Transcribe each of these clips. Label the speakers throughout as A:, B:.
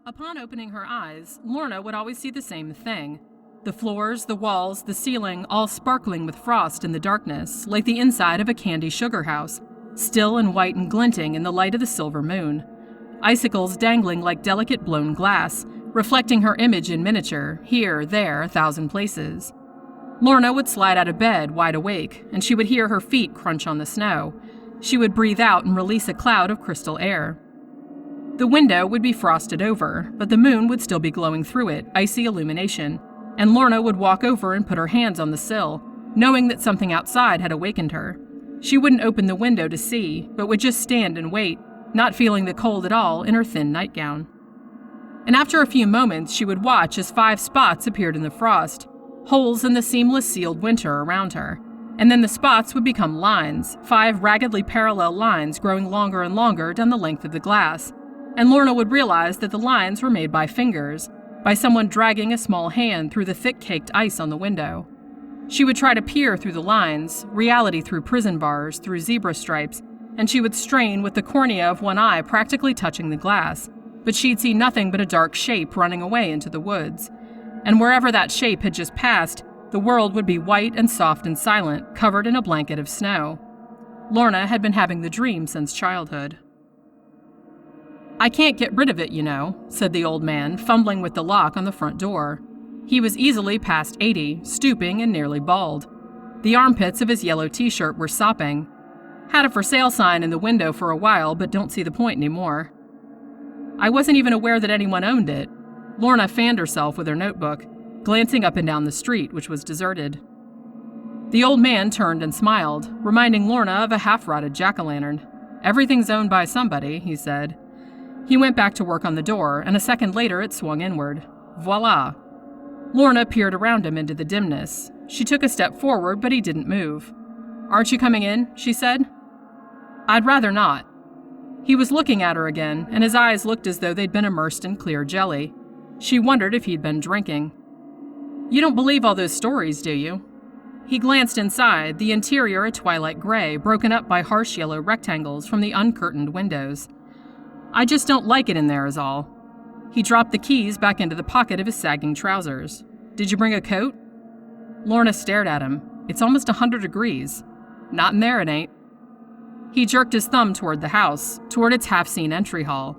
A: Upon opening her eyes, Lorna would always see the same thing. The floors, the walls, the ceiling, all sparkling with frost in the darkness, like the inside of a candy sugar house, still and white and glinting in the light of the silver moon. Icicles dangling like delicate blown glass, reflecting her image in miniature, here, there, 1,000 places. Lorna would slide out of bed, wide awake, and she would hear her feet crunch on the snow. She would breathe out and release a cloud of crystal air. The window would be frosted over, but the moon would still be glowing through it, icy illumination, and Lorna would walk over and put her hands on the sill, knowing that something outside had awakened her. She wouldn't open the window to see, but would just stand and wait, not feeling the cold at all in her thin nightgown. And after a few moments, she would watch as 5 spots appeared in the frost, holes in the seamless sealed winter around her. And then the spots would become lines, 5 raggedly parallel lines growing longer and longer down the length of the glass. And Lorna would realize that the lines were made by fingers, by someone dragging a small hand through the thick-caked ice on the window. She would try to peer through the lines, reality through prison bars, through zebra stripes, and she would strain with the cornea of one eye practically touching the glass, but she'd see nothing but a dark shape running away into the woods. And wherever that shape had just passed, the world would be white and soft and silent, covered in a blanket of snow. Lorna had been having the dream since childhood. "I can't get rid of it, you know," said the old man, fumbling with the lock on the front door. He was easily past 80, stooping and nearly bald. The armpits of his yellow t-shirt were sopping. "Had a for sale sign in the window for a while, but don't see the point anymore." "I wasn't even aware that anyone owned it." Lorna fanned herself with her notebook, glancing up and down the street, which was deserted. The old man turned and smiled, reminding Lorna of a half-rotted jack-o'-lantern. "Everything's owned by somebody," he said. He went back to work on the door, and a second later it swung inward. Voila! Lorna peered around him into the dimness. She took a step forward, but he didn't move. "Aren't you coming in?" she said. "I'd rather not." He was looking at her again, and his eyes looked as though they'd been immersed in clear jelly. She wondered if he'd been drinking. "You don't believe all those stories, do you?" He glanced inside, the interior a twilight gray, broken up by harsh yellow rectangles from the uncurtained windows. "I just don't like it in there is all." He dropped the keys back into the pocket of his sagging trousers. "Did you bring a coat?" Lorna stared at him. "It's almost 100 degrees. "Not in there, it ain't." He jerked his thumb toward the house, toward its half-seen entry hall.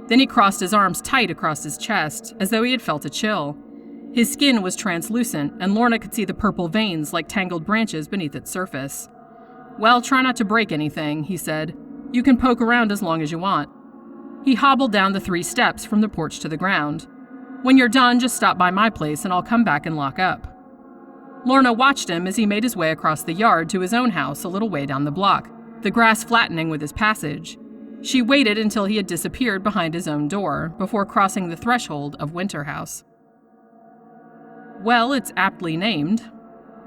A: Then he crossed his arms tight across his chest, as though he had felt a chill. His skin was translucent, and Lorna could see the purple veins like tangled branches beneath its surface. "Well, try not to break anything," he said. "You can poke around as long as you want." He hobbled down the 3 steps from the porch to the ground. "When you're done, just stop by my place and I'll come back and lock up." Lorna watched him as he made his way across the yard to his own house a little way down the block, the grass flattening with his passage. She waited until he had disappeared behind his own door, before crossing the threshold of Winter House. Well, it's aptly named.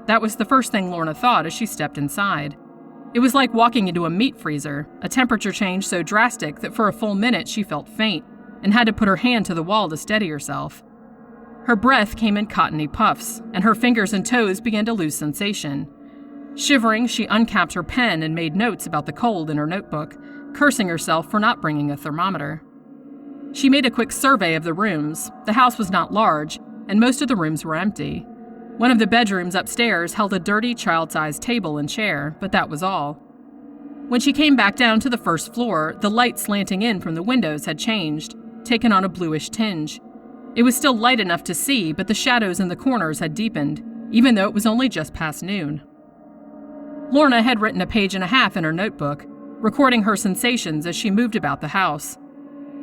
A: That was the first thing Lorna thought as she stepped inside. It was like walking into a meat freezer, a temperature change so drastic that for a full minute she felt faint, and had to put her hand to the wall to steady herself. Her breath came in cottony puffs, and her fingers and toes began to lose sensation. Shivering, she uncapped her pen and made notes about the cold in her notebook, cursing herself for not bringing a thermometer. She made a quick survey of the rooms. The house was not large, and most of the rooms were empty. One of the bedrooms upstairs held a dirty child-sized table and chair, but that was all. When she came back down to the first floor, the light slanting in from the windows had changed, taken on a bluish tinge. It was still light enough to see, but the shadows in the corners had deepened, even though it was only just past noon. Lorna had written a page and a half in her notebook, recording her sensations as she moved about the house.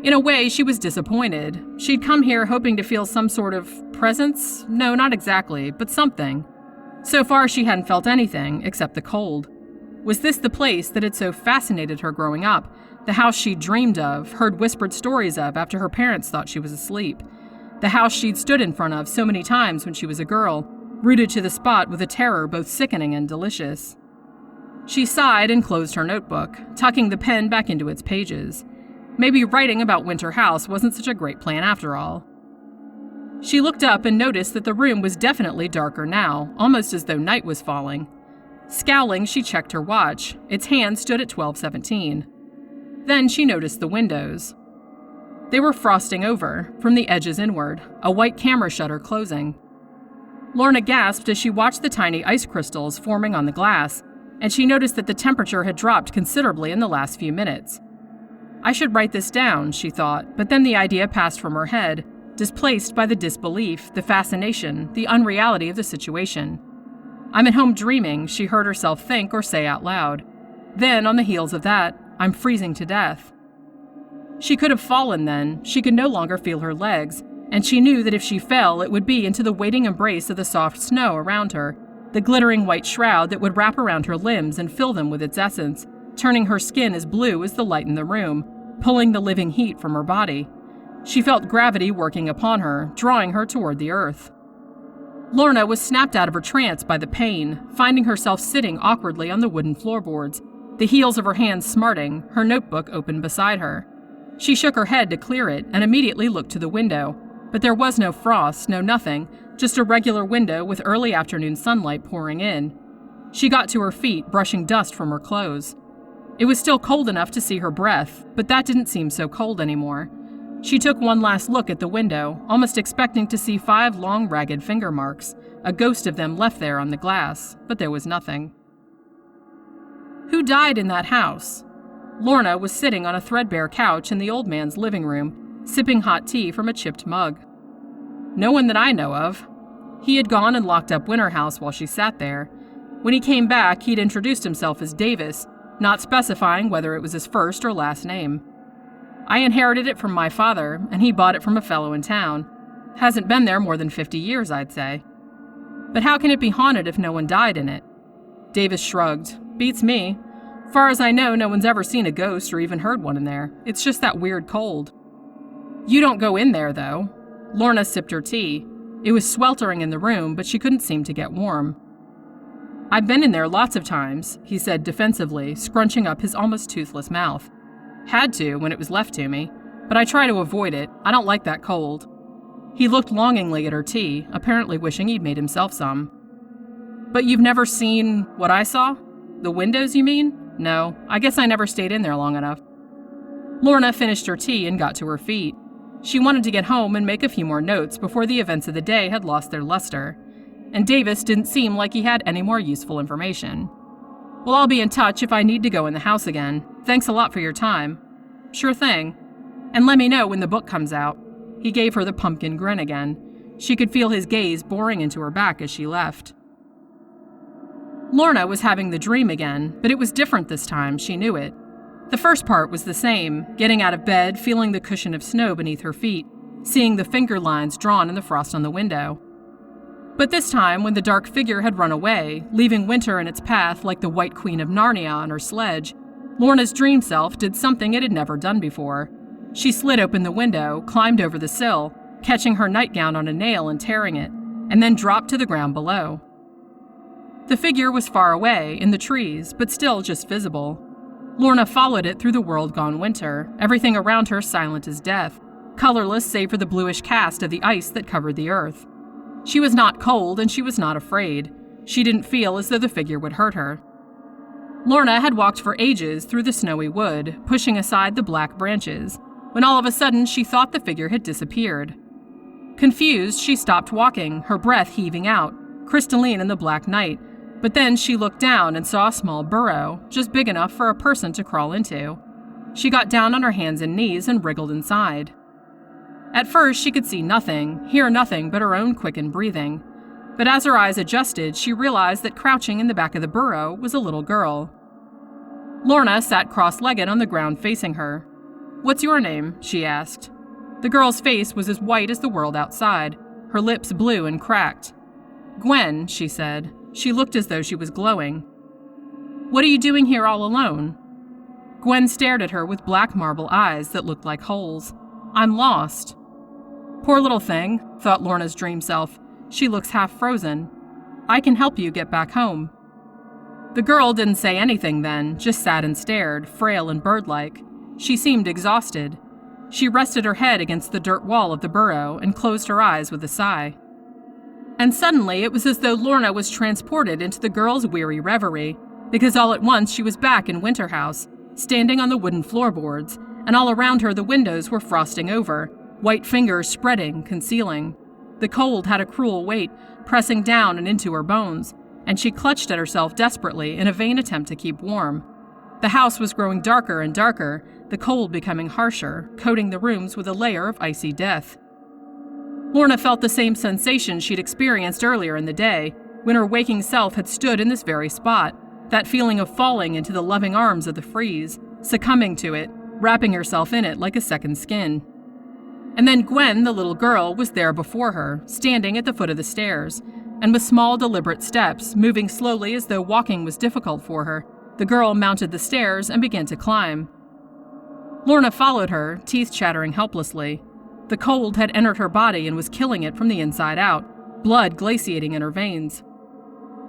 A: In a way, she was disappointed. She'd come here hoping to feel some sort of presence? No, not exactly, but something. So far, she hadn't felt anything, except the cold. Was this the place that had so fascinated her growing up? The house she'd dreamed of, heard whispered stories of after her parents thought she was asleep? The house she'd stood in front of so many times when she was a girl, rooted to the spot with a terror both sickening and delicious. She sighed and closed her notebook, tucking the pen back into its pages. Maybe writing about Winter House wasn't such a great plan after all. She looked up and noticed that the room was definitely darker now, almost as though night was falling. Scowling, she checked her watch. Its hand stood at 12:17. Then she noticed the windows. They were frosting over, from the edges inward, a white camera shutter closing. Lorna gasped as she watched the tiny ice crystals forming on the glass, and she noticed that the temperature had dropped considerably in the last few minutes. I should write this down, she thought, but then the idea passed from her head, displaced by the disbelief, the fascination, the unreality of the situation. I'm at home dreaming, she heard herself think or say out loud. Then, on the heels of that, I'm freezing to death. She could have fallen then, she could no longer feel her legs, and she knew that if she fell, it would be into the waiting embrace of the soft snow around her, the glittering white shroud that would wrap around her limbs and fill them with its essence, turning her skin as blue as the light in the room, pulling the living heat from her body. She felt gravity working upon her, drawing her toward the earth. Lorna was snapped out of her trance by the pain, finding herself sitting awkwardly on the wooden floorboards, the heels of her hands smarting, her notebook open beside her. She shook her head to clear it and immediately looked to the window, but there was no frost, no nothing, just a regular window with early afternoon sunlight pouring in. She got to her feet, brushing dust from her clothes. It was still cold enough to see her breath, but that didn't seem so cold anymore. She took one last look at the window, almost expecting to see 5 long, ragged finger marks, a ghost of them left there on the glass, but there was nothing. Who died in that house? Lorna was sitting on a threadbare couch in the old man's living room, sipping hot tea from a chipped mug. No one that I know of. He had gone and locked up Winterhouse while she sat there. When he came back, he'd introduced himself as Davis, not specifying whether it was his first or last name. I inherited it from my father, and he bought it from a fellow in town. Hasn't been there more than 50 years, I'd say. But how can it be haunted if no one died in it? Davis shrugged. Beats me. Far as I know, no one's ever seen a ghost or even heard one in there. It's just that weird cold. You don't go in there, though. Lorna sipped her tea. It was sweltering in the room, but she couldn't seem to get warm. I've been in there lots of times, he said defensively, scrunching up his almost toothless mouth. Had to when it was left to me, but I try to avoid it. I don't like that cold. He looked longingly at her tea, apparently wishing he'd made himself some. But you've never seen what I saw? The windows, you mean? No, I guess I never stayed in there long enough. Lorna finished her tea and got to her feet. She wanted to get home and make a few more notes before the events of the day had lost their luster. And Davis didn't seem like he had any more useful information. Well, I'll be in touch if I need to go in the house again. Thanks a lot for your time. Sure thing. And let me know when the book comes out. He gave her the pumpkin grin again. She could feel his gaze boring into her back as she left. Lorna was having the dream again, but it was different this time, she knew it. The first part was the same, getting out of bed, feeling the cushion of snow beneath her feet, seeing the finger lines drawn in the frost on the window. But this time, when the dark figure had run away, leaving winter in its path like the White Queen of Narnia on her sledge, Lorna's dream self did something it had never done before. She slid open the window, climbed over the sill, catching her nightgown on a nail and tearing it, and then dropped to the ground below. The figure was far away, in the trees, but still just visible. Lorna followed it through the world gone winter, everything around her silent as death, colorless save for the bluish cast of the ice that covered the earth. She was not cold, and she was not afraid. She didn't feel as though the figure would hurt her. Lorna had walked for ages through the snowy wood, pushing aside the black branches, when all of a sudden she thought the figure had disappeared. Confused, she stopped walking, her breath heaving out, crystalline in the black night, but then she looked down and saw a small burrow, just big enough for a person to crawl into. She got down on her hands and knees and wriggled inside. At first, she could see nothing, hear nothing but her own quickened breathing. But as her eyes adjusted, she realized that crouching in the back of the burrow was a little girl. Lorna sat cross-legged on the ground facing her. "What's your name?" she asked. The girl's face was as white as the world outside, her lips blue and cracked. "Gwen," she said. She looked as though she was glowing. "What are you doing here all alone?" Gwen stared at her with black marble eyes that looked like holes. "I'm lost." Poor little thing, thought Lorna's dream self. She looks half frozen. "I can help you get back home." The girl didn't say anything then, just sat and stared, frail and bird-like. She seemed exhausted. She rested her head against the dirt wall of the burrow and closed her eyes with a sigh. And suddenly it was as though Lorna was transported into the girl's weary reverie, because all at once she was back in Winterhouse, standing on the wooden floorboards, and all around her the windows were frosting over, white fingers spreading, concealing. The cold had a cruel weight, pressing down and into her bones, and she clutched at herself desperately in a vain attempt to keep warm. The house was growing darker and darker, the cold becoming harsher, coating the rooms with a layer of icy death. Lorna felt the same sensation she'd experienced earlier in the day, when her waking self had stood in this very spot, that feeling of falling into the loving arms of the freeze, succumbing to it, wrapping herself in it like a second skin. And then Gwen, the little girl, was there before her, standing at the foot of the stairs, and with small, deliberate steps, moving slowly as though walking was difficult for her, the girl mounted the stairs and began to climb. Lorna followed her, teeth chattering helplessly. The cold had entered her body and was killing it from the inside out, blood glaciating in her veins.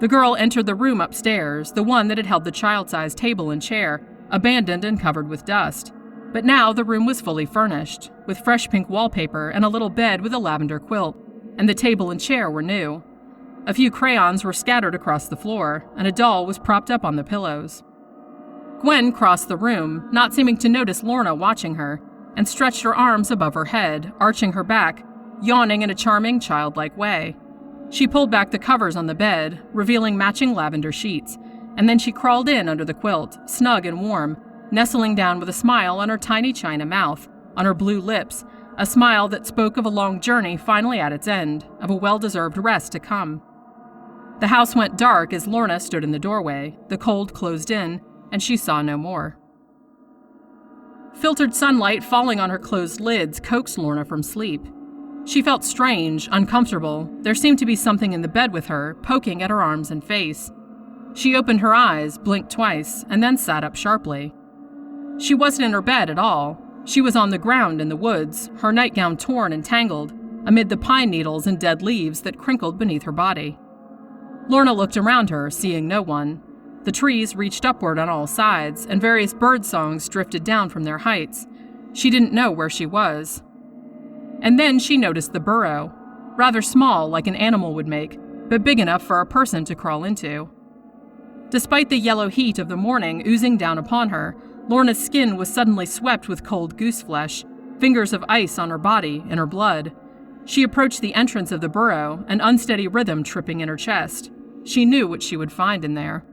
A: The girl entered the room upstairs, the one that had held the child-sized table and chair, abandoned and covered with dust. But now the room was fully furnished, with fresh pink wallpaper and a little bed with a lavender quilt, and the table and chair were new. A few crayons were scattered across the floor, and a doll was propped up on the pillows. Gwen crossed the room, not seeming to notice Lorna watching her, and stretched her arms above her head, arching her back, yawning in a charming, childlike way. She pulled back the covers on the bed, revealing matching lavender sheets, and then she crawled in under the quilt, snug and warm, nestling down with a smile on her tiny china mouth, on her blue lips, a smile that spoke of a long journey finally at its end, of a well-deserved rest to come. The house went dark as Lorna stood in the doorway, the cold closed in, and she saw no more. Filtered sunlight falling on her closed lids coaxed Lorna from sleep. She felt strange, uncomfortable. There seemed to be something in the bed with her, poking at her arms and face. She opened her eyes, blinked twice, and then sat up sharply. She wasn't in her bed at all. She was on the ground in the woods, her nightgown torn and tangled, amid the pine needles and dead leaves that crinkled beneath her body. Lorna looked around her, seeing no one. The trees reached upward on all sides, and various bird songs drifted down from their heights. She didn't know where she was. And then she noticed the burrow, rather small like an animal would make, but big enough for a person to crawl into. Despite the yellow heat of the morning oozing down upon her, Lorna's skin was suddenly swept with cold goose flesh, fingers of ice on her body and her blood. She approached the entrance of the burrow, an unsteady rhythm tripping in her chest. She knew what she would find in there.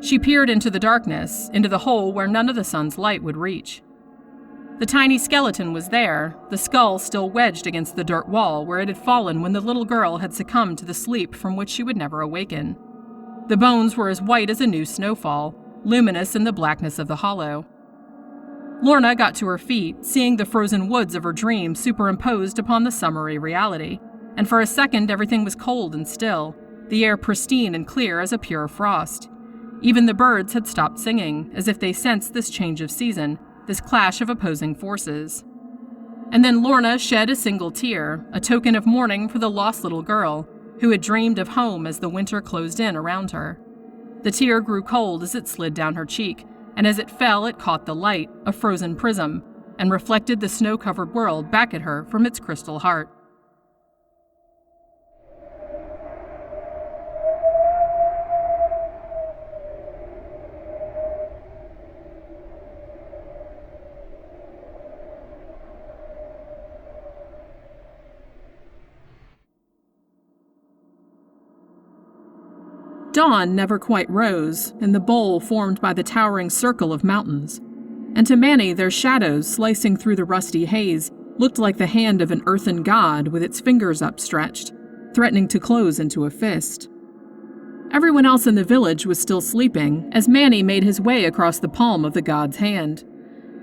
A: She peered into the darkness, into the hole where none of the sun's light would reach. The tiny skeleton was there, the skull still wedged against the dirt wall where it had fallen when the little girl had succumbed to the sleep from which she would never awaken. The bones were as white as a new snowfall, luminous in the blackness of the hollow. Lorna got to her feet, seeing the frozen woods of her dream superimposed upon the summery reality, and for a second everything was cold and still, the air pristine and clear as a pure frost. Even the birds had stopped singing, as if they sensed this change of season, this clash of opposing forces. And then Lorna shed a single tear, a token of mourning for the lost little girl, who had dreamed of home as the winter closed in around her. The tear grew cold as it slid down her cheek, and as it fell it caught the light, a frozen prism, and reflected the snow-covered world back at her from its crystal heart. Dawn never quite rose in the bowl formed by the towering circle of mountains, and to Manny their shadows slicing through the rusty haze looked like the hand of an earthen god with its fingers upstretched, threatening to close into a fist. Everyone else in the village was still sleeping as Manny made his way across the palm of the god's hand.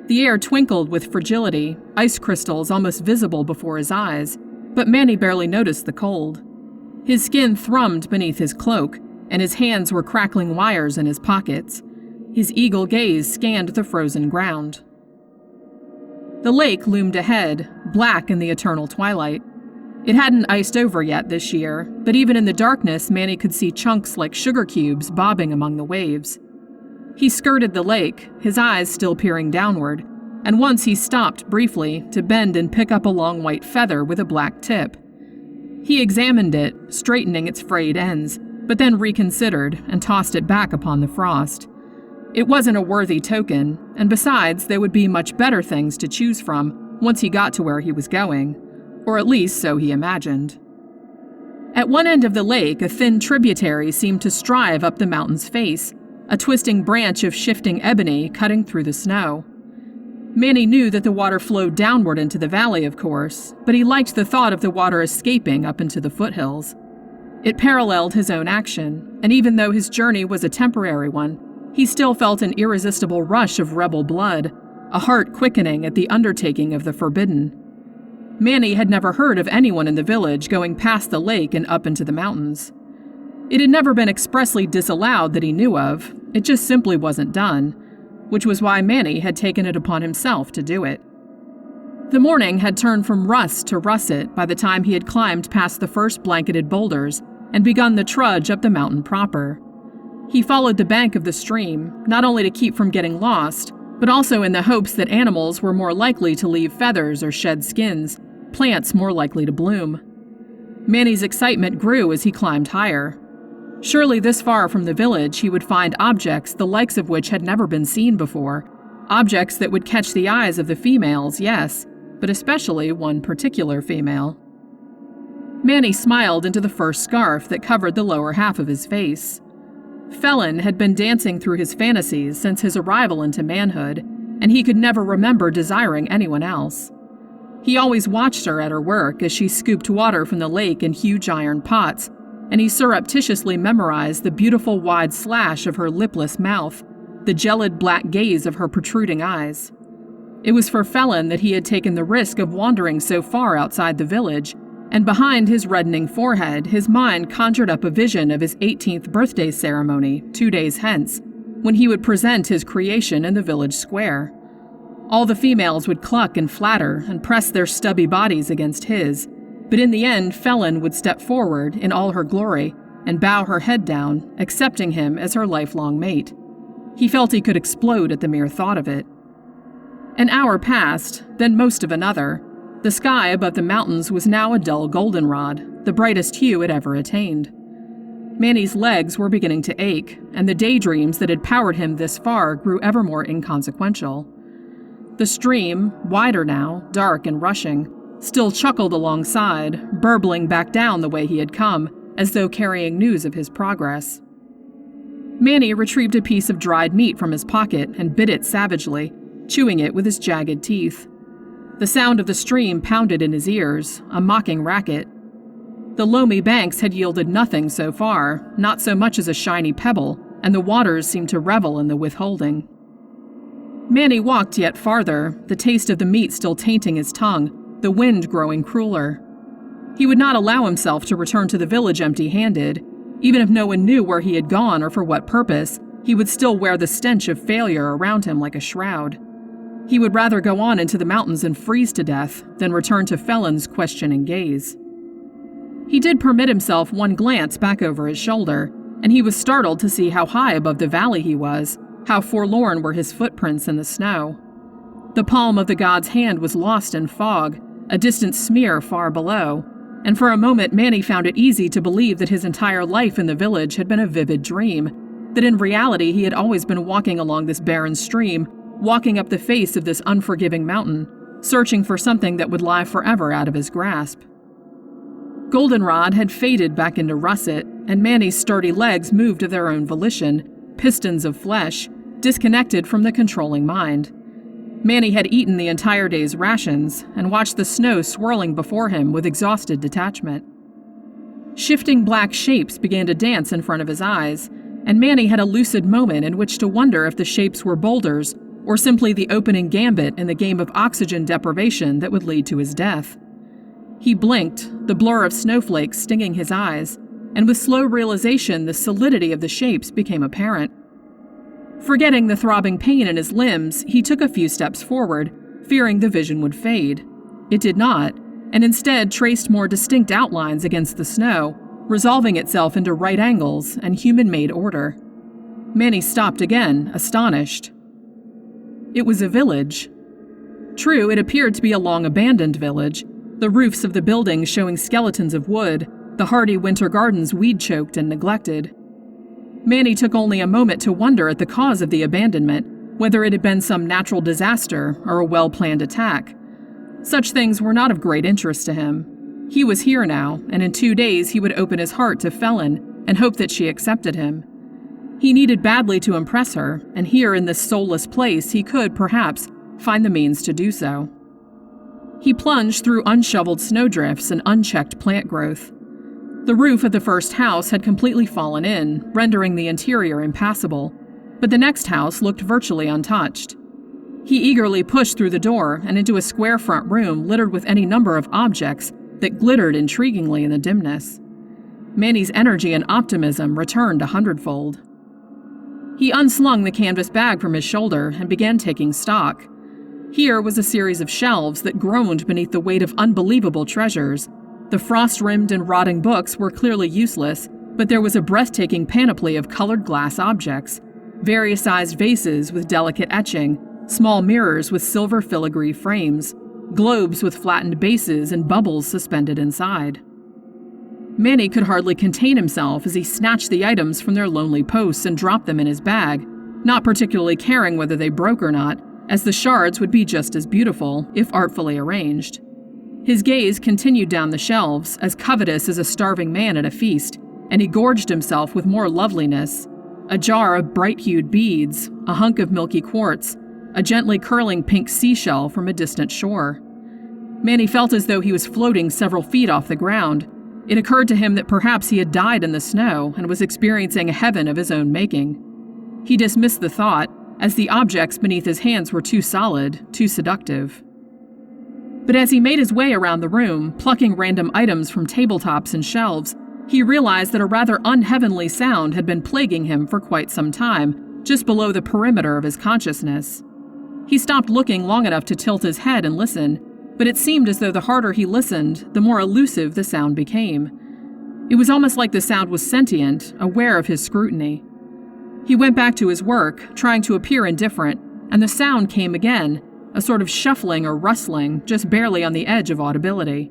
A: The air twinkled with fragility, ice crystals almost visible before his eyes, but Manny barely noticed the cold. His skin thrummed beneath his cloak, and his hands were crackling wires in his pockets. His eagle gaze scanned the frozen ground. The lake loomed ahead, black in the eternal twilight. It hadn't iced over yet this year, but even in the darkness Manny could see chunks like sugar cubes bobbing among the waves. He skirted the lake, his eyes still peering downward, and once he stopped briefly to bend and pick up a long white feather with a black tip. He examined it, straightening its frayed ends, but then reconsidered and tossed it back upon the frost. It wasn't a worthy token, and besides, there would be much better things to choose from once he got to where he was going, or at least so he imagined. At one end of the lake, a thin tributary seemed to strive up the mountain's face, a twisting branch of shifting ebony cutting through the snow. Manny knew that the water flowed downward into the valley, of course, but he liked the thought of the water escaping up into the foothills. It paralleled his own action, and even though his journey was a temporary one, he still felt an irresistible rush of rebel blood, a heart quickening at the undertaking of the forbidden. Manny had never heard of anyone in the village going past the lake and up into the mountains. It had never been expressly disallowed that he knew of, it just simply wasn't done, which was why Manny had taken it upon himself to do it. The morning had turned from rust to russet by the time he had climbed past the first blanketed boulders and begun the trudge up the mountain proper. He followed the bank of the stream, not only to keep from getting lost, but also in the hopes that animals were more likely to leave feathers or shed skins, plants more likely to bloom. Manny's excitement grew as he climbed higher. Surely this far from the village he would find objects the likes of which had never been seen before, objects that would catch the eyes of the females, yes, but especially one particular female. Manny smiled into the first scarf that covered the lower half of his face. Felon had been dancing through his fantasies since his arrival into manhood, and he could never remember desiring anyone else. He always watched her at her work as she scooped water from the lake in huge iron pots, and he surreptitiously memorized the beautiful wide slash of her lipless mouth, the gelid black gaze of her protruding eyes. It was for Felon that he had taken the risk of wandering so far outside the village, and behind his reddening forehead his mind conjured up a vision of his 18th birthday ceremony 2 days hence, when he would present his creation in the village square. All the females would cluck and flatter and press their stubby bodies against his, but in the end Felon would step forward in all her glory and bow her head down, accepting him as her lifelong mate. He felt he could explode at the mere thought of it. An hour passed, then most of another. The sky above the mountains was now a dull goldenrod, the brightest hue it ever attained. Manny's legs were beginning to ache, and the daydreams that had powered him this far grew ever more inconsequential. The stream, wider now, dark and rushing, still chuckled alongside, burbling back down the way he had come, as though carrying news of his progress. Manny retrieved a piece of dried meat from his pocket and bit it savagely, chewing it with his jagged teeth. The sound of the stream pounded in his ears, a mocking racket. The loamy banks had yielded nothing so far, not so much as a shiny pebble, and the waters seemed to revel in the withholding. Manny walked yet farther, the taste of the meat still tainting his tongue, the wind growing crueler. He would not allow himself to return to the village empty-handed. Even if no one knew where he had gone or for what purpose, he would still wear the stench of failure around him like a shroud. He would rather go on into the mountains and freeze to death than return to Felon's questioning gaze. He did permit himself one glance back over his shoulder, and he was startled to see how high above the valley he was, how forlorn were his footprints in the snow. The palm of the god's hand was lost in fog, a distant smear far below, and for a moment Manny found it easy to believe that his entire life in the village had been a vivid dream, that in reality he had always been walking along this barren stream, walking up the face of this unforgiving mountain, searching for something that would lie forever out of his grasp. Goldenrod had faded back into russet, and Manny's sturdy legs moved of their own volition, pistons of flesh, disconnected from the controlling mind. Manny had eaten the entire day's rations and watched the snow swirling before him with exhausted detachment. Shifting black shapes began to dance in front of his eyes, and Manny had a lucid moment in which to wonder if the shapes were boulders or simply the opening gambit in the game of oxygen deprivation that would lead to his death. He blinked, the blur of snowflakes stinging his eyes, and with slow realization the solidity of the shapes became apparent. Forgetting the throbbing pain in his limbs, he took a few steps forward, fearing the vision would fade. It did not, and instead traced more distinct outlines against the snow, resolving itself into right angles and human-made order. Manny stopped again, astonished. It was a village. True, it appeared to be a long-abandoned village, the roofs of the buildings showing skeletons of wood, the hardy winter gardens weed-choked and neglected. Manny took only a moment to wonder at the cause of the abandonment, whether it had been some natural disaster or a well-planned attack. Such things were not of great interest to him. He was here now, and in 2 days he would open his heart to Felon and hope that she accepted him. He needed badly to impress her, and here in this soulless place he could, perhaps, find the means to do so. He plunged through unshoveled snowdrifts and unchecked plant growth. The roof of the first house had completely fallen in, rendering the interior impassable, but the next house looked virtually untouched. He eagerly pushed through the door and into a square front room littered with any number of objects that glittered intriguingly in the dimness. Manny's energy and optimism returned 100-fold. He unslung the canvas bag from his shoulder and began taking stock. Here was a series of shelves that groaned beneath the weight of unbelievable treasures. The frost-rimmed and rotting books were clearly useless, but there was a breathtaking panoply of colored glass objects, various-sized vases with delicate etching, small mirrors with silver filigree frames, globes with flattened bases and bubbles suspended inside. Manny could hardly contain himself as he snatched the items from their lonely posts and dropped them in his bag, not particularly caring whether they broke or not, as the shards would be just as beautiful, if artfully arranged. His gaze continued down the shelves, as covetous as a starving man at a feast, and he gorged himself with more loveliness. A jar of bright-hued beads, a hunk of milky quartz, a gently curling pink seashell from a distant shore. Manny felt as though he was floating several feet off the ground. It occurred to him that perhaps he had died in the snow and was experiencing a heaven of his own making. He dismissed the thought, as the objects beneath his hands were too solid, too seductive. But as he made his way around the room, plucking random items from tabletops and shelves, he realized that a rather unheavenly sound had been plaguing him for quite some time, just below the perimeter of his consciousness. He stopped looking long enough to tilt his head and listen, but it seemed as though the harder he listened, the more elusive the sound became. It was almost like the sound was sentient, aware of his scrutiny. He went back to his work, trying to appear indifferent, and the sound came again, a sort of shuffling or rustling, just barely on the edge of audibility.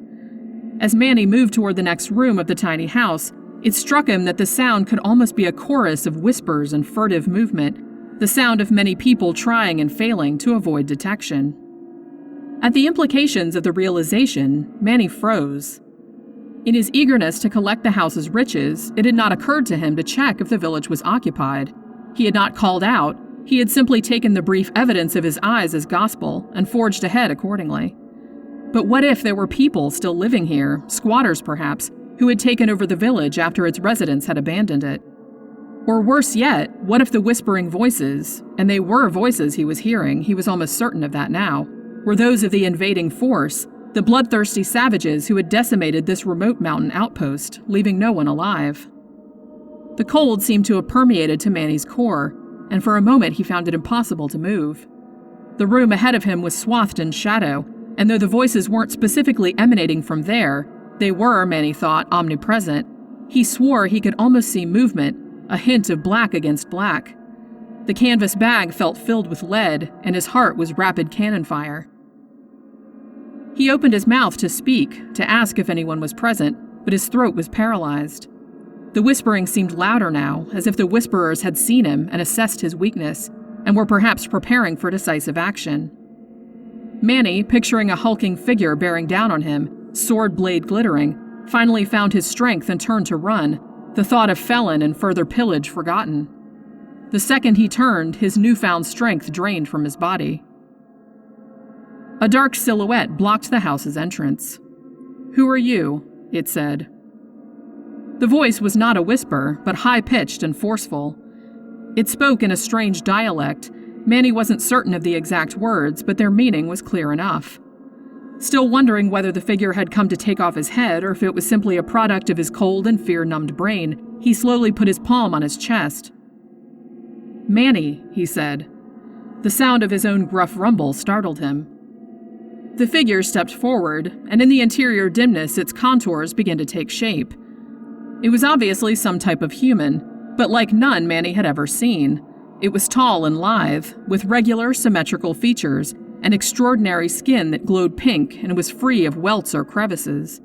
A: As Manny moved toward the next room of the tiny house, it struck him that the sound could almost be a chorus of whispers and furtive movement, the sound of many people trying and failing to avoid detection. At the implications of the realization, Manny froze. In his eagerness to collect the house's riches, it had not occurred to him to check if the village was occupied. He had not called out, he had simply taken the brief evidence of his eyes as gospel and forged ahead accordingly. But what if there were people still living here, squatters perhaps, who had taken over the village after its residents had abandoned it? Or worse yet, what if the whispering voices, and they were voices he was hearing, he was almost certain of that now, were those of the invading force, the bloodthirsty savages who had decimated this remote mountain outpost, leaving no one alive. The cold seemed to have permeated to Manny's core, and for a moment he found it impossible to move. The room ahead of him was swathed in shadow, and though the voices weren't specifically emanating from there, they were, Manny thought, omnipresent. He swore he could almost see movement, a hint of black against black. The canvas bag felt filled with lead, and his heart was rapid cannon fire. He opened his mouth to speak, to ask if anyone was present, but his throat was paralyzed. The whispering seemed louder now, as if the whisperers had seen him and assessed his weakness, and were perhaps preparing for decisive action. Manny, picturing a hulking figure bearing down on him, sword blade glittering, finally found his strength and turned to run, the thought of Felon and further pillage forgotten. The second he turned, his newfound strength drained from his body. A dark silhouette blocked the house's entrance. "Who are you?" it said. The voice was not a whisper, but high-pitched and forceful. It spoke in a strange dialect. Manny wasn't certain of the exact words, but their meaning was clear enough. Still wondering whether the figure had come to take off his head or if it was simply a product of his cold and fear-numbed brain, he slowly put his palm on his chest. "Manny," he said. The sound of his own gruff rumble startled him. The figure stepped forward, and in the interior dimness its contours began to take shape. It was obviously some type of human, but like none Manny had ever seen. It was tall and lithe, with regular symmetrical features, and extraordinary skin that glowed pink and was free of welts or crevices.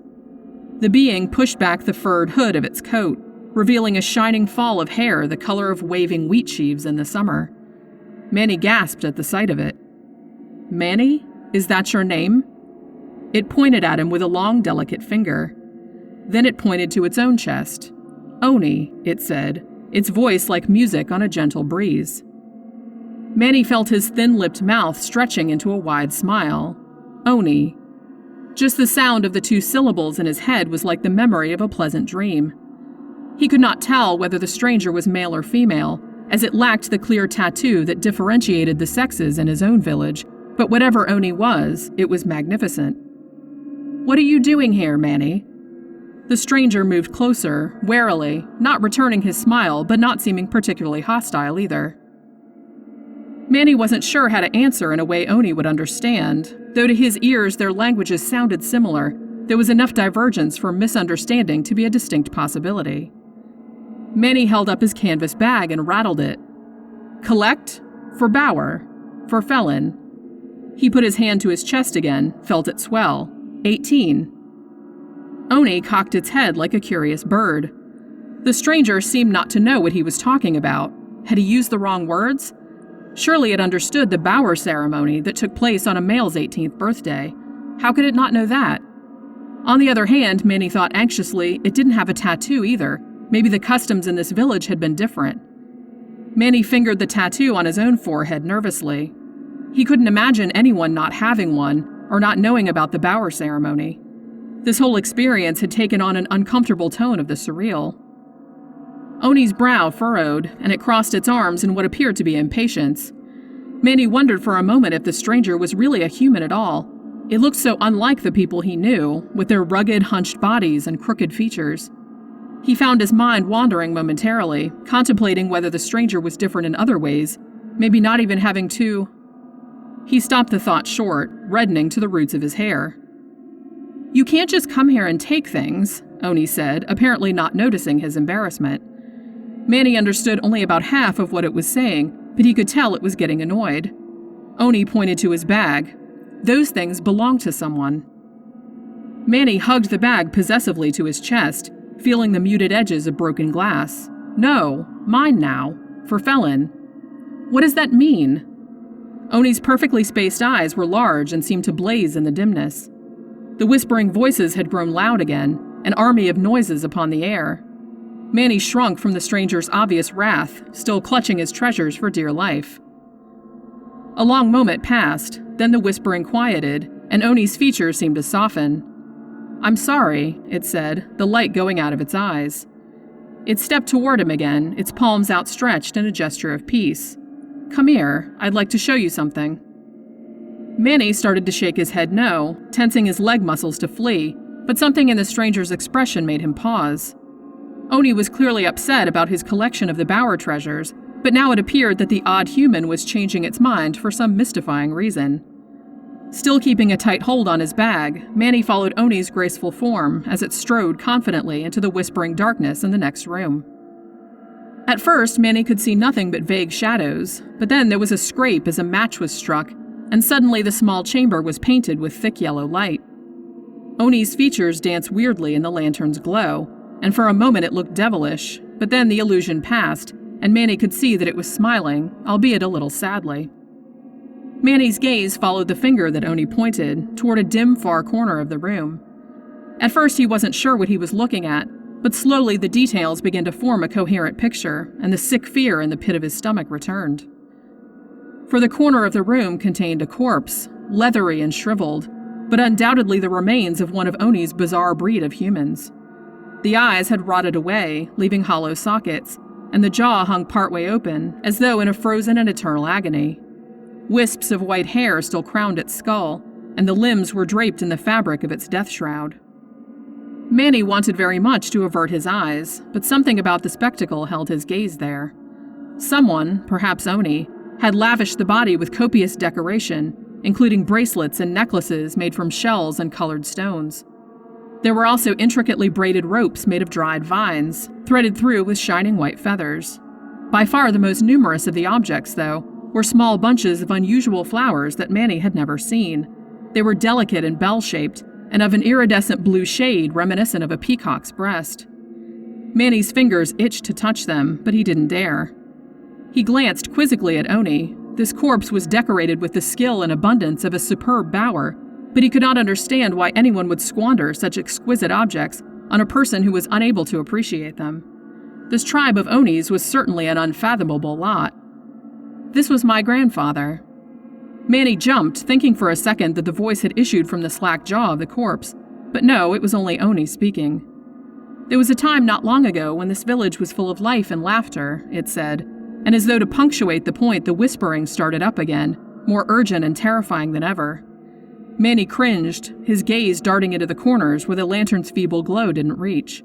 A: The being pushed back the furred hood of its coat, revealing a shining fall of hair the color of waving wheat sheaves in the summer. Manny gasped at the sight of it. "Manny? Is that your name?" It pointed at him with a long, delicate finger. Then it pointed to its own chest. "Oni," it said, its voice like music on a gentle breeze. Manny felt his thin-lipped mouth stretching into a wide smile. Oni. Just the sound of the two syllables in his head was like the memory of a pleasant dream. He could not tell whether the stranger was male or female, as it lacked the clear tattoo that differentiated the sexes in his own village, but whatever Oni was, it was magnificent. "What are you doing here, Manny?" The stranger moved closer, warily, not returning his smile, but not seeming particularly hostile either. Manny wasn't sure how to answer in a way Oni would understand. Though to his ears their languages sounded similar, there was enough divergence for misunderstanding to be a distinct possibility. Manny held up his canvas bag and rattled it. "Collect? For Bower. For Felon." He put his hand to his chest again, felt it swell. 18. Oni cocked its head like a curious bird. The stranger seemed not to know what he was talking about. Had he used the wrong words? Surely it understood the Bower ceremony that took place on a male's 18th birthday. How could it not know that? On the other hand, Manny thought anxiously, it didn't have a tattoo either. Maybe the customs in this village had been different. Manny fingered the tattoo on his own forehead nervously. He couldn't imagine anyone not having one or not knowing about the Bower ceremony. This whole experience had taken on an uncomfortable tone of the surreal. Oni's brow furrowed, and it crossed its arms in what appeared to be impatience. Manny wondered for a moment if the stranger was really a human at all. It looked so unlike the people he knew, with their rugged, hunched bodies and crooked features. He found his mind wandering momentarily, contemplating whether the stranger was different in other ways, maybe not even having to... He stopped the thought short, reddening to the roots of his hair. "You can't just come here and take things," Oni said, apparently not noticing his embarrassment. Manny understood only about half of what it was saying, but he could tell it was getting annoyed. Oni pointed to his bag. "Those things belong to someone." Manny hugged the bag possessively to his chest, feeling the muted edges of broken glass. "No, mine now. For Felon." "What does that mean?" Oni's perfectly spaced eyes were large and seemed to blaze in the dimness. The whispering voices had grown loud again, an army of noises upon the air. Manny shrunk from the stranger's obvious wrath, still clutching his treasures for dear life. A long moment passed, then the whispering quieted, and Oni's features seemed to soften. "I'm sorry," it said, the light going out of its eyes. It stepped toward him again, its palms outstretched in a gesture of peace. "Come here, I'd like to show you something." Manny started to shake his head no, tensing his leg muscles to flee, but something in the stranger's expression made him pause. Oni was clearly upset about his collection of the Bower treasures, but now it appeared that the odd human was changing its mind for some mystifying reason. Still keeping a tight hold on his bag, Manny followed Oni's graceful form as it strode confidently into the whispering darkness in the next room. At first, Manny could see nothing but vague shadows, but then there was a scrape as a match was struck, and suddenly the small chamber was painted with thick yellow light. Oni's features danced weirdly in the lantern's glow, and for a moment it looked devilish, but then the illusion passed, and Manny could see that it was smiling, albeit a little sadly. Manny's gaze followed the finger that Oni pointed, toward a dim far corner of the room. At first he wasn't sure what he was looking at, but slowly the details began to form a coherent picture, and the sick fear in the pit of his stomach returned. For the corner of the room contained a corpse, leathery and shriveled, but undoubtedly the remains of one of Oni's bizarre breed of humans. The eyes had rotted away, leaving hollow sockets, and the jaw hung partway open, as though in a frozen and eternal agony. Wisps of white hair still crowned its skull, and the limbs were draped in the fabric of its death shroud. Manny wanted very much to avert his eyes, but something about the spectacle held his gaze there. Someone, perhaps Oni, had lavished the body with copious decoration, including bracelets and necklaces made from shells and colored stones. There were also intricately braided ropes made of dried vines, threaded through with shining white feathers. By far the most numerous of the objects, though, were small bunches of unusual flowers that Manny had never seen. They were delicate and bell-shaped, and of an iridescent blue shade reminiscent of a peacock's breast. Manny's fingers itched to touch them, but he didn't dare. He glanced quizzically at Oni. This corpse was decorated with the skill and abundance of a superb bower, but he could not understand why anyone would squander such exquisite objects on a person who was unable to appreciate them. This tribe of Onis was certainly an unfathomable lot. This was my grandfather. Manny jumped, thinking for a second that the voice had issued from the slack jaw of the corpse, but no, it was only Oni speaking. There was a time not long ago when this village was full of life and laughter, it said, and as though to punctuate the point, the whispering started up again, more urgent and terrifying than ever. Manny cringed, his gaze darting into the corners where the lantern's feeble glow didn't reach.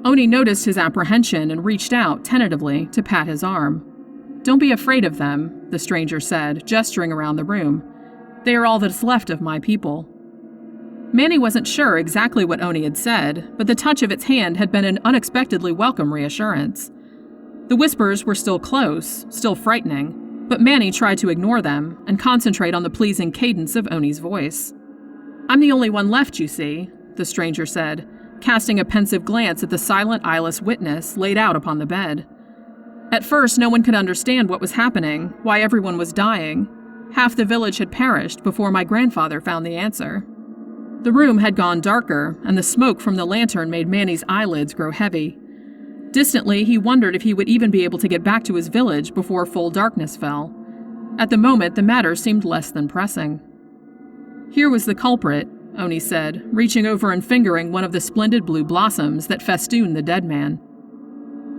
A: Oni noticed his apprehension and reached out, tentatively, to pat his arm. "Don't be afraid of them," the stranger said, gesturing around the room. "They are all that's left of my people." Manny wasn't sure exactly what Oni had said, but the touch of its hand had been an unexpectedly welcome reassurance. The whispers were still close, still frightening, but Manny tried to ignore them and concentrate on the pleasing cadence of Oni's voice. "I'm the only one left, you see," the stranger said, casting a pensive glance at the silent eyeless witness laid out upon the bed. At first, no one could understand what was happening, why everyone was dying. Half the village had perished before my grandfather found the answer. The room had gone darker, and the smoke from the lantern made Manny's eyelids grow heavy. Distantly, he wondered if he would even be able to get back to his village before full darkness fell. At the moment, the matter seemed less than pressing. "Here was the culprit," Oni said, reaching over and fingering one of the splendid blue blossoms that festooned the dead man.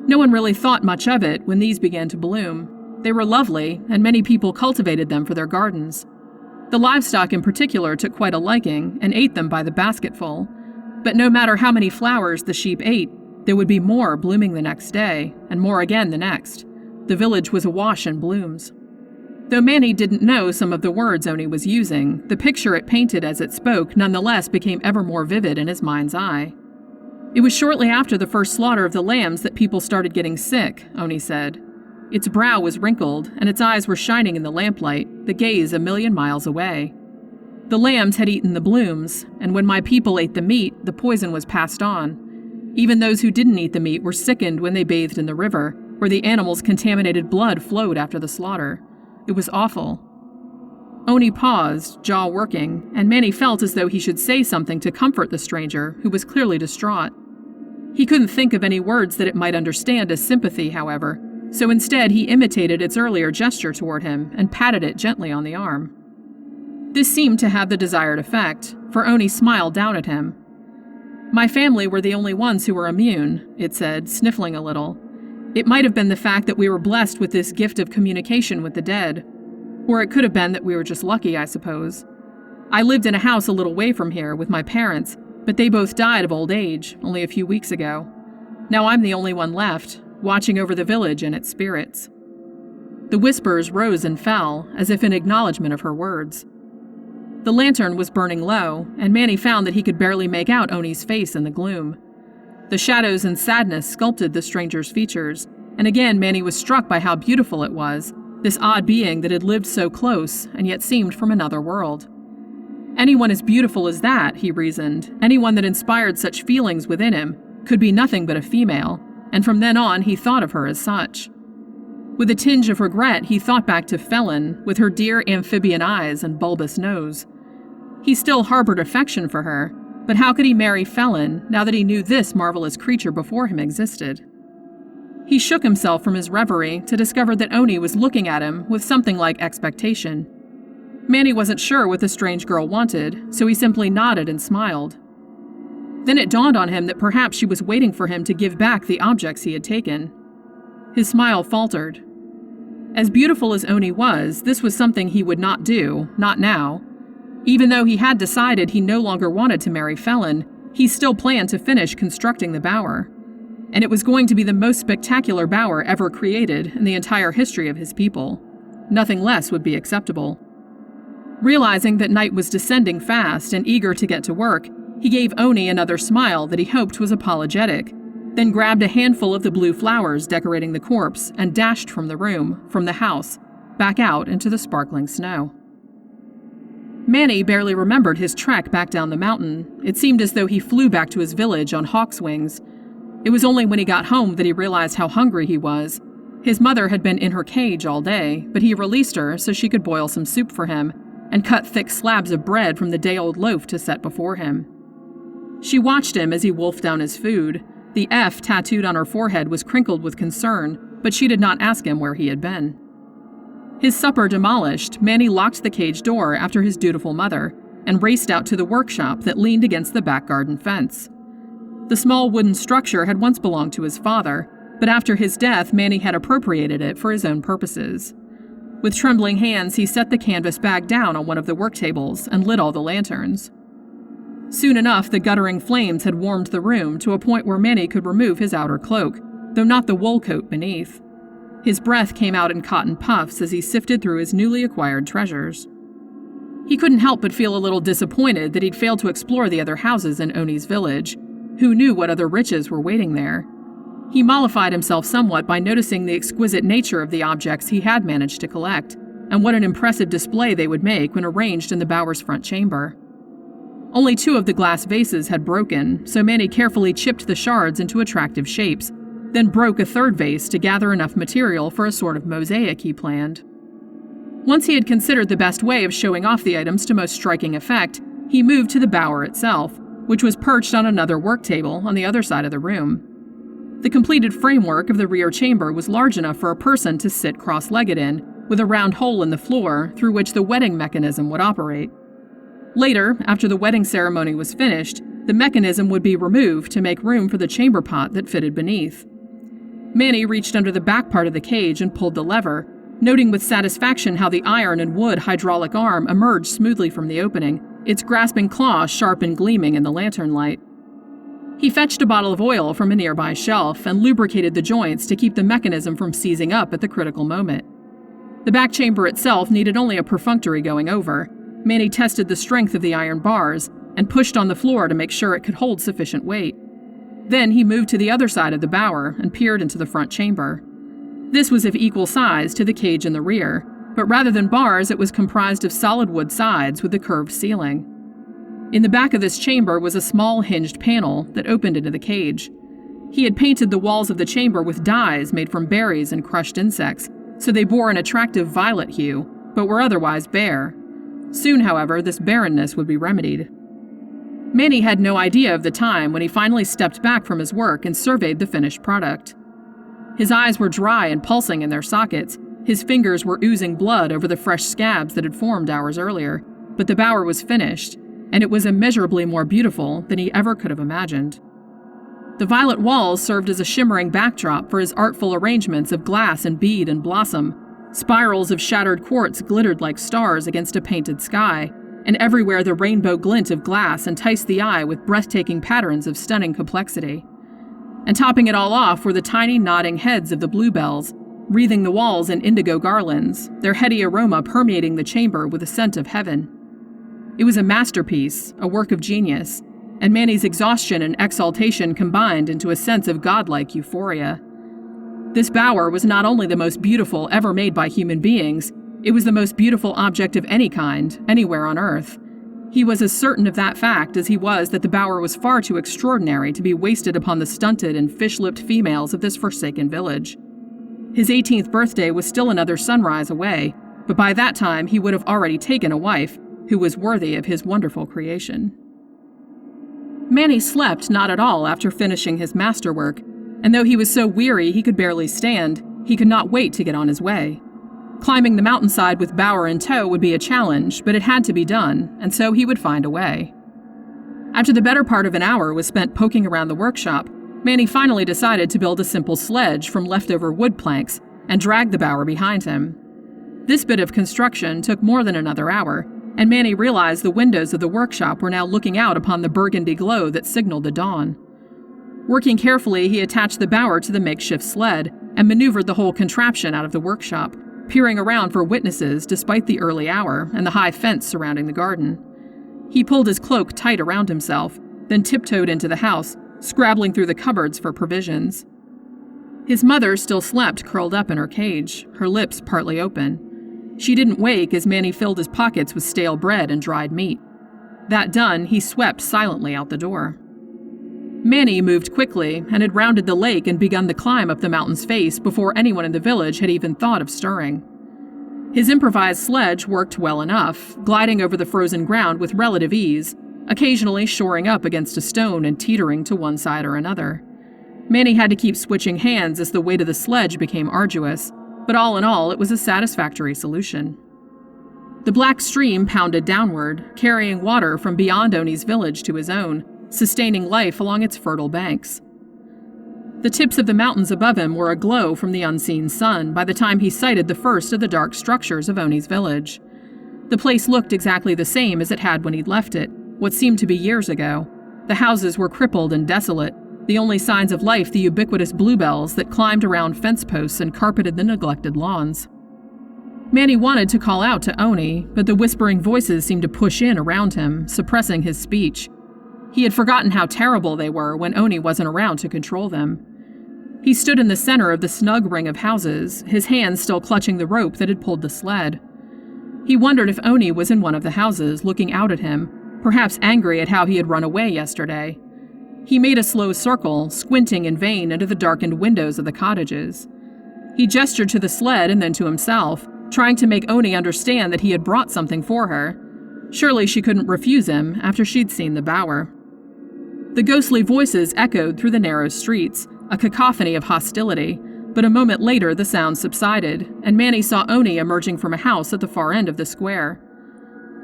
A: No one really thought much of it when these began to bloom. They were lovely, and many people cultivated them for their gardens. The livestock in particular took quite a liking and ate them by the basketful. But no matter how many flowers the sheep ate, there would be more blooming the next day, and more again the next. The village was awash in blooms. Though Manny didn't know some of the words Oni was using, the picture it painted as it spoke nonetheless became ever more vivid in his mind's eye. "It was shortly after the first slaughter of the lambs that people started getting sick," Oni said. Its brow was wrinkled, and its eyes were shining in the lamplight, the gaze a million miles away. "The lambs had eaten the blooms, and when my people ate the meat, the poison was passed on. Even those who didn't eat the meat were sickened when they bathed in the river, where the animals' contaminated blood flowed after the slaughter. It was awful." Oni paused, jaw working, and Manny felt as though he should say something to comfort the stranger, who was clearly distraught. He couldn't think of any words that it might understand as sympathy, however, so instead he imitated its earlier gesture toward him and patted it gently on the arm. This seemed to have the desired effect, for Oni smiled down at him. "My family were the only ones who were immune," it said, sniffling a little. "It might have been the fact that we were blessed with this gift of communication with the dead. Or it could have been that we were just lucky, I suppose. I lived in a house a little way from here with my parents, but they both died of old age only a few weeks ago. Now I'm the only one left, watching over the village and its spirits." The whispers rose and fell, as if in acknowledgement of her words. The lantern was burning low, and Manny found that he could barely make out Oni's face in the gloom. The shadows and sadness sculpted the stranger's features, and again Manny was struck by how beautiful it was, this odd being that had lived so close and yet seemed from another world. Anyone as beautiful as that, he reasoned, anyone that inspired such feelings within him, could be nothing but a female, and from then on he thought of her as such. With a tinge of regret, he thought back to Felon, with her dear amphibian eyes and bulbous nose. He still harbored affection for her, but how could he marry Felon now that he knew this marvelous creature before him existed? He shook himself from his reverie to discover that Oni was looking at him with something like expectation. Manny wasn't sure what the strange girl wanted, so he simply nodded and smiled. Then it dawned on him that perhaps she was waiting for him to give back the objects he had taken. His smile faltered. As beautiful as Oni was, this was something he would not do, not now. Even though he had decided he no longer wanted to marry Felon, he still planned to finish constructing the bower. And it was going to be the most spectacular bower ever created in the entire history of his people. Nothing less would be acceptable. Realizing that night was descending fast and eager to get to work, he gave Oni another smile that he hoped was apologetic, then grabbed a handful of the blue flowers decorating the corpse and dashed from the room, from the house, back out into the sparkling snow. Manny barely remembered his trek back down the mountain. It seemed as though he flew back to his village on hawk's wings. It was only when he got home that he realized how hungry he was. His mother had been in her cage all day, but he released her so she could boil some soup for him and cut thick slabs of bread from the day-old loaf to set before him. She watched him as he wolfed down his food. The F tattooed on her forehead was crinkled with concern, but she did not ask him where he had been. His supper demolished, Manny locked the cage door after his dutiful mother and raced out to the workshop that leaned against the back garden fence. The small wooden structure had once belonged to his father, but after his death, Manny had appropriated it for his own purposes. With trembling hands, he set the canvas bag down on one of the work tables and lit all the lanterns. Soon enough, the guttering flames had warmed the room to a point where Manny could remove his outer cloak, though not the wool coat beneath. His breath came out in cotton puffs as he sifted through his newly acquired treasures. He couldn't help but feel a little disappointed that he'd failed to explore the other houses in Oni's village. Who knew what other riches were waiting there? He mollified himself somewhat by noticing the exquisite nature of the objects he had managed to collect, and what an impressive display they would make when arranged in the bower's front chamber. Only 2 of the glass vases had broken, so Manny carefully chipped the shards into attractive shapes, then broke a 3rd vase to gather enough material for a sort of mosaic he planned. Once he had considered the best way of showing off the items to most striking effect, he moved to the bower itself, which was perched on another work table on the other side of the room. The completed framework of the rear chamber was large enough for a person to sit cross-legged in, with a round hole in the floor through which the wedding mechanism would operate. Later, after the wedding ceremony was finished, the mechanism would be removed to make room for the chamber pot that fitted beneath. Manny reached under the back part of the cage and pulled the lever, noting with satisfaction how the iron and wood hydraulic arm emerged smoothly from the opening, its grasping claws sharp and gleaming in the lantern light. He fetched a bottle of oil from a nearby shelf and lubricated the joints to keep the mechanism from seizing up at the critical moment. The back chamber itself needed only a perfunctory going over. Manny tested the strength of the iron bars and pushed on the floor to make sure it could hold sufficient weight. Then he moved to the other side of the bower and peered into the front chamber. This was of equal size to the cage in the rear, but rather than bars, it was comprised of solid wood sides with a curved ceiling. In the back of this chamber was a small hinged panel that opened into the cage. He had painted the walls of the chamber with dyes made from berries and crushed insects, so they bore an attractive violet hue, but were otherwise bare. Soon, however, this barrenness would be remedied. Manny had no idea of the time when he finally stepped back from his work and surveyed the finished product. His eyes were dry and pulsing in their sockets. His fingers were oozing blood over the fresh scabs that had formed hours earlier, but the bower was finished, and it was immeasurably more beautiful than he ever could have imagined. The violet walls served as a shimmering backdrop for his artful arrangements of glass and bead and blossom. Spirals of shattered quartz glittered like stars against a painted sky, and everywhere the rainbow glint of glass enticed the eye with breathtaking patterns of stunning complexity. And topping it all off were the tiny nodding heads of the bluebells, wreathing the walls in indigo garlands, their heady aroma permeating the chamber with a scent of heaven. It was a masterpiece, a work of genius, and Manny's exhaustion and exaltation combined into a sense of godlike euphoria. This bower was not only the most beautiful ever made by human beings, it was the most beautiful object of any kind, anywhere on Earth. He was as certain of that fact as he was that the bower was far too extraordinary to be wasted upon the stunted and fish-lipped females of this forsaken village. His 18th birthday was still another sunrise away, but by that time he would have already taken a wife who was worthy of his wonderful creation. Manny slept not at all after finishing his masterwork, and though he was so weary he could barely stand, he could not wait to get on his way. Climbing the mountainside with bower in tow would be a challenge, but it had to be done, and so he would find a way. After the better part of an hour was spent poking around the workshop, Manny finally decided to build a simple sledge from leftover wood planks and drag the bower behind him. This bit of construction took more than another hour, and Manny realized the windows of the workshop were now looking out upon the burgundy glow that signaled the dawn. Working carefully, he attached the bower to the makeshift sled and maneuvered the whole contraption out of the workshop, peering around for witnesses despite the early hour and the high fence surrounding the garden. He pulled his cloak tight around himself, then tiptoed into the house, scrabbling through the cupboards for provisions. His mother still slept curled up in her cage, her lips partly open. She didn't wake as Manny filled his pockets with stale bread and dried meat. That done, he swept silently out the door. Manny moved quickly and had rounded the lake and begun the climb up the mountain's face before anyone in the village had even thought of stirring. His improvised sledge worked well enough, gliding over the frozen ground with relative ease, occasionally shoring up against a stone and teetering to one side or another. Manny had to keep switching hands as the weight of the sledge became arduous, but all in all, it was a satisfactory solution. The black stream pounded downward, carrying water from beyond Oni's village to his own, sustaining life along its fertile banks. The tips of the mountains above him were aglow from the unseen sun by the time he sighted the first of the dark structures of Oni's village. The place looked exactly the same as it had when he'd left it, what seemed to be years ago. The houses were crippled and desolate, the only signs of life the ubiquitous bluebells that climbed around fence posts and carpeted the neglected lawns. Manny wanted to call out to Oni, but the whispering voices seemed to push in around him, suppressing his speech. He had forgotten how terrible they were when Oni wasn't around to control them. He stood in the center of the snug ring of houses, his hands still clutching the rope that had pulled the sled. He wondered if Oni was in one of the houses, looking out at him, perhaps angry at how he had run away yesterday. He made a slow circle, squinting in vain into the darkened windows of the cottages. He gestured to the sled and then to himself, trying to make Oni understand that he had brought something for her. Surely she couldn't refuse him after she'd seen the bower. The ghostly voices echoed through the narrow streets, a cacophony of hostility, but a moment later the sound subsided, and Manny saw Oni emerging from a house at the far end of the square.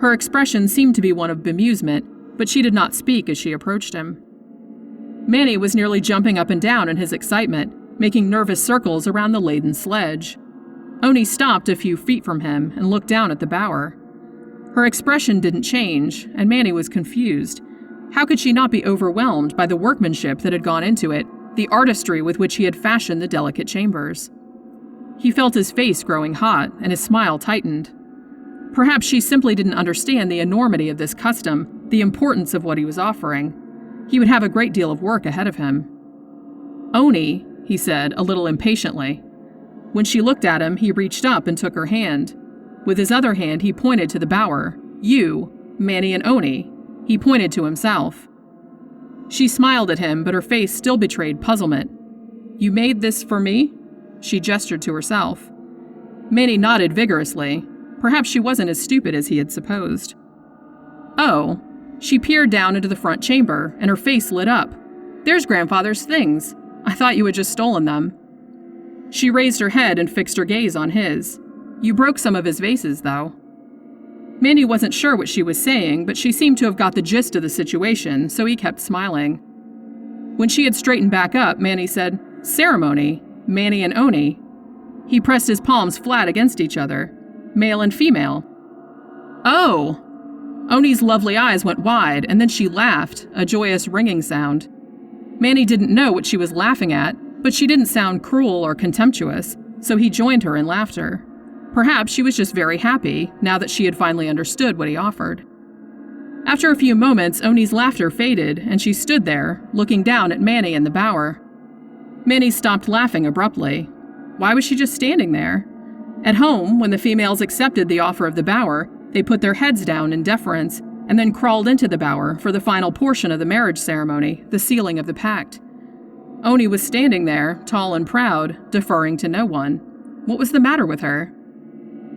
A: Her expression seemed to be one of bemusement, but she did not speak as she approached him. Manny was nearly jumping up and down in his excitement, making nervous circles around the laden sledge. Oni stopped a few feet from him and looked down at the bower. Her expression didn't change, and Manny was confused. How could she not be overwhelmed by the workmanship that had gone into it, the artistry with which he had fashioned the delicate chambers? He felt his face growing hot, and his smile tightened. Perhaps she simply didn't understand the enormity of this custom, the importance of what he was offering. He would have a great deal of work ahead of him. "Oni," he said, a little impatiently. When she looked at him, he reached up and took her hand. With his other hand, he pointed to the bower. "You, Manny and Oni." He pointed to himself. She smiled at him, but her face still betrayed puzzlement. "You made this for me?" She gestured to herself. Manny nodded vigorously. Perhaps she wasn't as stupid as he had supposed. "Oh." She peered down into the front chamber, and her face lit up. "There's Grandfather's things. I thought you had just stolen them." She raised her head and fixed her gaze on his. "You broke some of his vases, though." Manny wasn't sure what she was saying, but she seemed to have got the gist of the situation, so he kept smiling. When she had straightened back up, Manny said, "Ceremony, Manny and Oni." He pressed his palms flat against each other. "Male and female." "Oh!" Oni's lovely eyes went wide, and then she laughed, a joyous ringing sound. Manny didn't know what she was laughing at, but she didn't sound cruel or contemptuous, so he joined her in laughter. Perhaps she was just very happy, now that she had finally understood what he offered. After a few moments, Oni's laughter faded, and she stood there, looking down at Manny and the bower. Manny stopped laughing abruptly. Why was she just standing there? At home, when the females accepted the offer of the bower, they put their heads down in deference, and then crawled into the bower for the final portion of the marriage ceremony, the sealing of the pact. Oni was standing there, tall and proud, deferring to no one. What was the matter with her?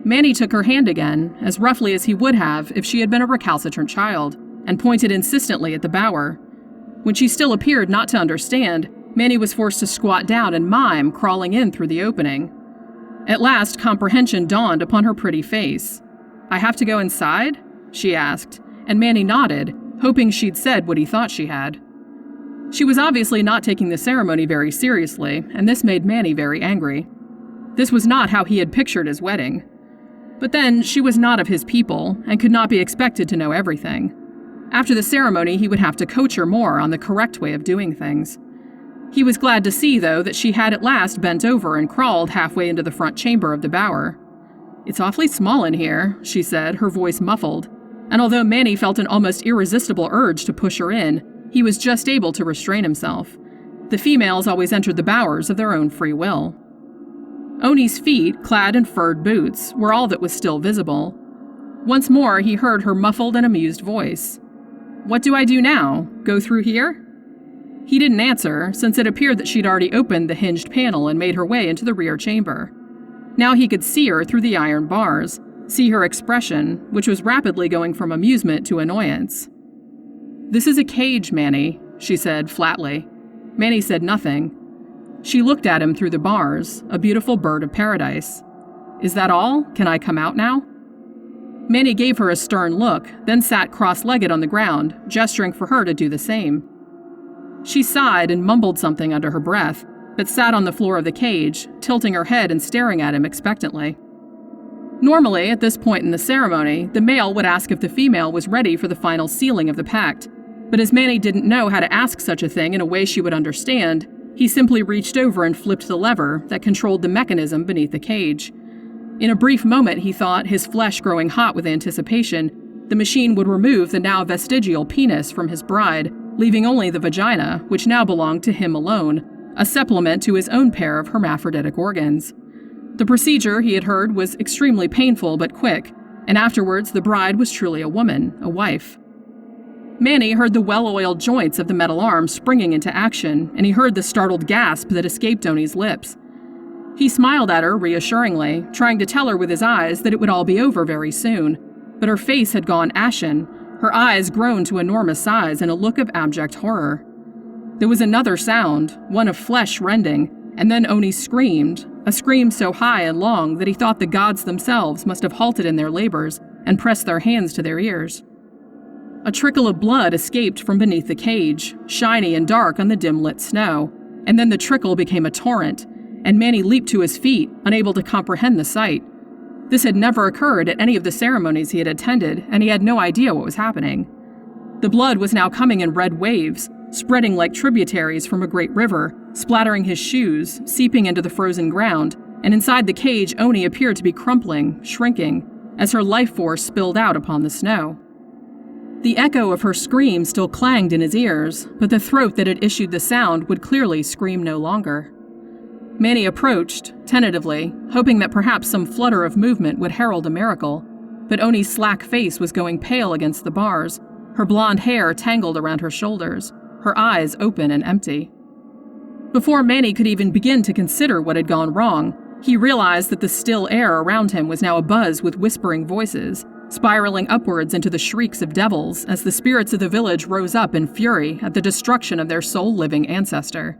A: Manny took her hand again, as roughly as he would have if she had been a recalcitrant child, and pointed insistently at the bower. When she still appeared not to understand, Manny was forced to squat down and mime, crawling in through the opening. At last, comprehension dawned upon her pretty face. "I have to go inside?" she asked, and Manny nodded, hoping she'd said what he thought she had. She was obviously not taking the ceremony very seriously, and this made Manny very angry. This was not how he had pictured his wedding. But then, she was not of his people, and could not be expected to know everything. After the ceremony, he would have to coach her more on the correct way of doing things. He was glad to see, though, that she had at last bent over and crawled halfway into the front chamber of the bower. "It's awfully small in here," she said, her voice muffled, and although Manny felt an almost irresistible urge to push her in, he was just able to restrain himself. The females always entered the bowers of their own free will. Oni's feet, clad in furred boots, were all that was still visible. Once more he heard her muffled and amused voice. "What do I do now? Go through here?" He didn't answer, since it appeared that she'd already opened the hinged panel and made her way into the rear chamber. Now he could see her through the iron bars, see her expression, which was rapidly going from amusement to annoyance. "This is a cage, Manny," she said flatly. Manny said nothing. She looked at him through the bars, a beautiful bird of paradise. "Is that all? Can I come out now?" Manny gave her a stern look, then sat cross-legged on the ground, gesturing for her to do the same. She sighed and mumbled something under her breath, but sat on the floor of the cage, tilting her head and staring at him expectantly. Normally, at this point in the ceremony, the male would ask if the female was ready for the final sealing of the pact, but as Manny didn't know how to ask such a thing in a way she would understand, he simply reached over and flipped the lever that controlled the mechanism beneath the cage. In a brief moment, he thought, his flesh growing hot with anticipation, the machine would remove the now vestigial penis from his bride, leaving only the vagina, which now belonged to him alone, a supplement to his own pair of hermaphroditic organs. The procedure, he had heard, was extremely painful but quick, and afterwards the bride was truly a woman, a wife. Manny heard the well-oiled joints of the metal arm springing into action, and he heard the startled gasp that escaped Oni's lips. He smiled at her reassuringly, trying to tell her with his eyes that it would all be over very soon, but her face had gone ashen, her eyes grown to enormous size in a look of abject horror. There was another sound, one of flesh rending, and then Oni screamed, a scream so high and long that he thought the gods themselves must have halted in their labors and pressed their hands to their ears. A trickle of blood escaped from beneath the cage, shiny and dark on the dim-lit snow, and then the trickle became a torrent, and Manny leaped to his feet, unable to comprehend the sight. This had never occurred at any of the ceremonies he had attended, and he had no idea what was happening. The blood was now coming in red waves, spreading like tributaries from a great river, splattering his shoes, seeping into the frozen ground, and inside the cage Oni appeared to be crumpling, shrinking, as her life force spilled out upon the snow. The echo of her scream still clanged in his ears, but the throat that had issued the sound would clearly scream no longer. Manny approached, tentatively, hoping that perhaps some flutter of movement would herald a miracle, but Oni's slack face was going pale against the bars, her blonde hair tangled around her shoulders, her eyes open and empty. Before Manny could even begin to consider what had gone wrong, he realized that the still air around him was now abuzz with whispering voices, spiraling upwards into the shrieks of devils as the spirits of the village rose up in fury at the destruction of their soul-living ancestor.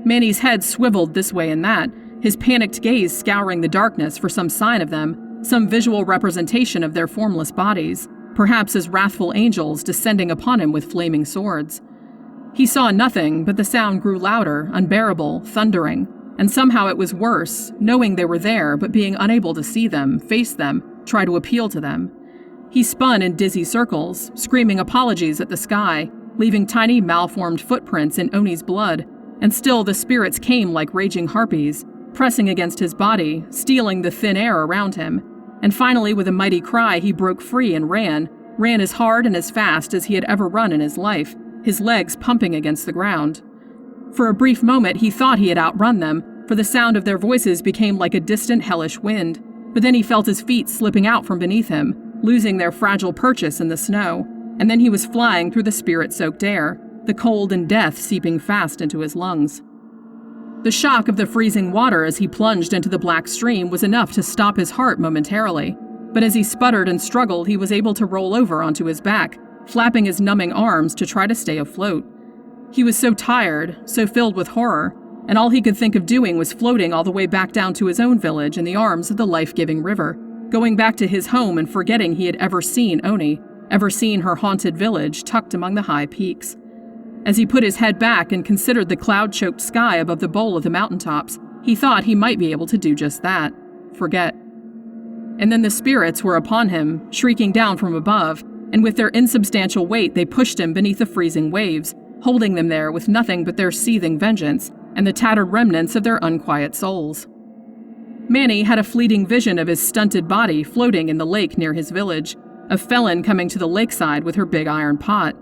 A: Manny's head swiveled this way and that, his panicked gaze scouring the darkness for some sign of them, some visual representation of their formless bodies, perhaps as wrathful angels descending upon him with flaming swords. He saw nothing, but the sound grew louder, unbearable, thundering, and somehow it was worse, knowing they were there but being unable to see them, face them, try to appeal to them. He spun in dizzy circles, screaming apologies at the sky, leaving tiny malformed footprints in Oni's blood, and still the spirits came like raging harpies, pressing against his body, stealing the thin air around him, and finally with a mighty cry he broke free and ran as hard and as fast as he had ever run in his life, his legs pumping against the ground. For a brief moment he thought he had outrun them, for the sound of their voices became like a distant hellish wind, but then he felt his feet slipping out from beneath him, losing their fragile purchase in the snow, and then he was flying through the spirit-soaked air, the cold and death seeping fast into his lungs. The shock of the freezing water as he plunged into the black stream was enough to stop his heart momentarily, but as he sputtered and struggled he was able to roll over onto his back, flapping his numbing arms to try to stay afloat. He was so tired, so filled with horror, and all he could think of doing was floating all the way back down to his own village in the arms of the life-giving river, going back to his home and forgetting he had ever seen Oni, ever seen her haunted village tucked among the high peaks. As he put his head back and considered the cloud-choked sky above the bowl of the mountaintops, he thought he might be able to do just that. Forget. And then the spirits were upon him, shrieking down from above, and with their insubstantial weight they pushed him beneath the freezing waves, holding them there with nothing but their seething vengeance and the tattered remnants of their unquiet souls. Manny had a fleeting vision of his stunted body floating in the lake near his village, of Felon coming to the lakeside with her big iron pot.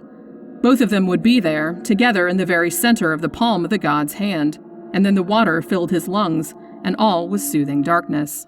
A: Both of them would be there, together in the very center of the palm of the god's hand, and then the water filled his lungs, and all was soothing darkness.